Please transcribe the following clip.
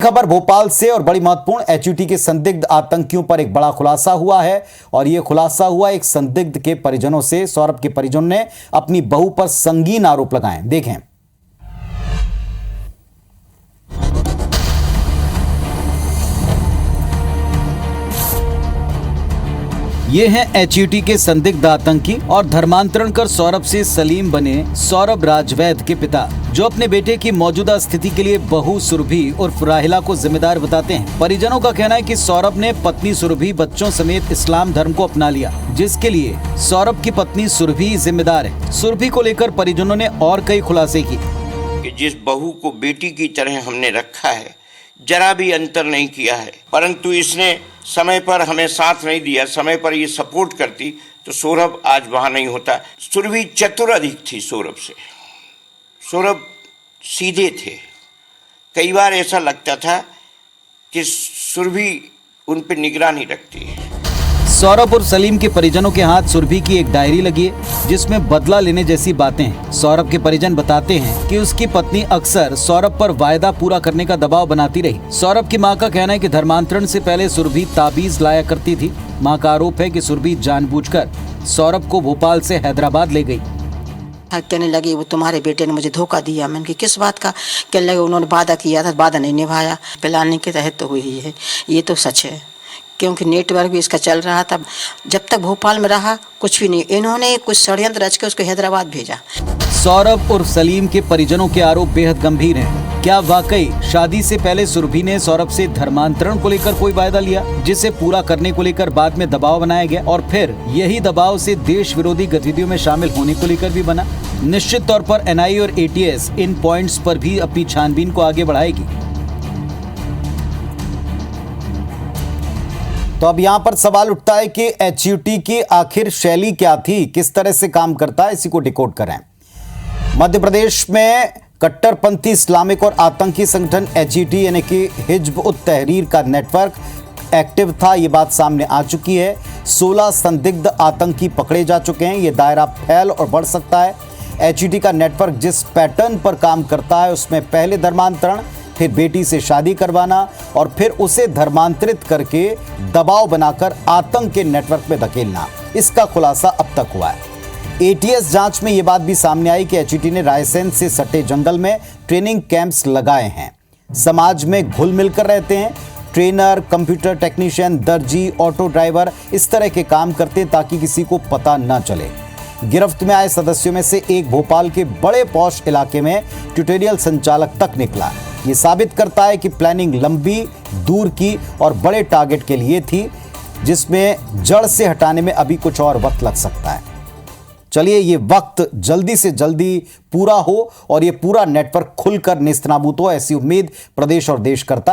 खबर भोपाल से और बड़ी महत्वपूर्ण। एचयूटी के संदिग्ध आतंकियों पर एक बड़ा खुलासा हुआ है और यह खुलासा हुआ एक संदिग्ध के परिजनों से। सौरभ के परिजनों ने अपनी बहू पर संगीन आरोप लगाए। देखें। ये हैं एचयूटी के संदिग्ध आतंकी और धर्मांतरण कर सौरभ से सलीम बने सौरभ राजवैद के पिता, जो अपने बेटे की मौजूदा स्थिति के लिए बहू सुरभि उर्फ राहिला को जिम्मेदार बताते हैं। परिजनों का कहना है कि सौरभ ने पत्नी सुरभि बच्चों समेत इस्लाम धर्म को अपना लिया, जिसके लिए सौरभ की पत्नी सुरभि जिम्मेदार है। सुरभि को लेकर परिजनों ने और कई खुलासे किए। जिस बहू को बेटी की तरह हमने रखा है, जरा भी अंतर नहीं किया है, परंतु इसने समय पर हमें साथ नहीं दिया। समय पर ये सपोर्ट करती तो सौरभ आज वहां नहीं होता। सुरभि चतुर अधिक थी सौरभ से। सौरभ सीधे थे। कई बार ऐसा लगता था कि सुरभि उन पर निगरानी रखती है। सौरभ और सलीम के परिजनों के हाथ सुरभि की एक डायरी लगी है, जिसमें बदला लेने जैसी बातें हैं। सौरभ के परिजन बताते हैं कि उसकी पत्नी अक्सर सौरभ पर वायदा पूरा करने का दबाव बनाती रही। सौरभ की मां का कहना है कि धर्मांतरण से पहले सुरभि ताबीज लाया करती थी। मां का आरोप है कि सुरभि जानबूझकर सौरभ को भोपाल से हैदराबाद ले गई। कहने लगी वो तुम्हारे बेटे ने मुझे धोखा दिया। मैंने कहा किस बात का? कहने लगे उन्होंने वादा किया था, वादा नहीं निभाया। प्लानिंग के तहत तो हुई है, ये तो सच है, क्योंकि नेटवर्क भी इसका चल रहा था। जब तक भोपाल में रहा कुछ भी नहीं, इन्होंने कुछ षड्यंत्र रच के उसको हैदराबाद भेजा। सौरभ और सलीम के परिजनों के आरोप बेहद गंभीर हैं। क्या वाकई शादी से पहले सुरभि ने सौरभ से धर्मांतरण को लेकर कोई वायदा लिया, जिसे पूरा करने को लेकर बाद में दबाव बनाया गया और फिर यही दबाव से देश विरोधी गतिविधियों में शामिल होने को लेकर भी बना? निश्चित तौर पर एनआईए और एटीएस इन पॉइंट्स पर भी अपनी छानबीन को आगे बढ़ाएगी। तो अब यहाँ पर सवाल उठता है कि एचयूटी की आखिर शैली क्या थी, किस तरह से काम करता है, इसी को डिकोड करें। मध्य प्रदेश में कट्टरपंथी इस्लामिक और आतंकी संगठन एचयूटी यानी कि हिज्ब उत तहरीर का नेटवर्क एक्टिव था। ये बात सामने आ चुकी है। 16 संदिग्ध आतंकी पकड़े जा चुके हैं। ये दायरा फैल और बढ़ सकता है। एचयूटी का नेटवर्क जिस पैटर्न पर काम करता है, उसमें पहले धर्मांतरण, फिर बेटी से शादी करवाना और फिर उसे धर्मांतरित करके दबाव बनाकर आतंक के नेटवर्क में धकेलना, इसका खुलासा अब तक हुआ है। एटीएस जांच में यह बात भी सामने आई कि एचयूटी ने रायसेन से सटे जंगल में ट्रेनिंग कैंप्स लगाए हैं। समाज में घुल मिलकर रहते हैं। ट्रेनर, कंप्यूटर टेक्नीशियन, दर्जी, ऑटो ड्राइवर इस तरह के काम करते हैं ताकि किसी को पता न चले। गिरफ्त में आए सदस्यों में से एक भोपाल के बड़े पॉश इलाके में ट्यूटोरियल संचालक तक निकला। ये साबित करता है कि प्लानिंग लंबी, दूर की और बड़े टारगेट के लिए थी, जिसमें जड़ से हटाने में अभी कुछ और वक्त लग सकता है। चलिए, ये वक्त जल्दी से जल्दी पूरा हो और ये पूरा नेटवर्क खुलकर नेस्तनाबूद हो, ऐसी उम्मीद प्रदेश और देश करता है।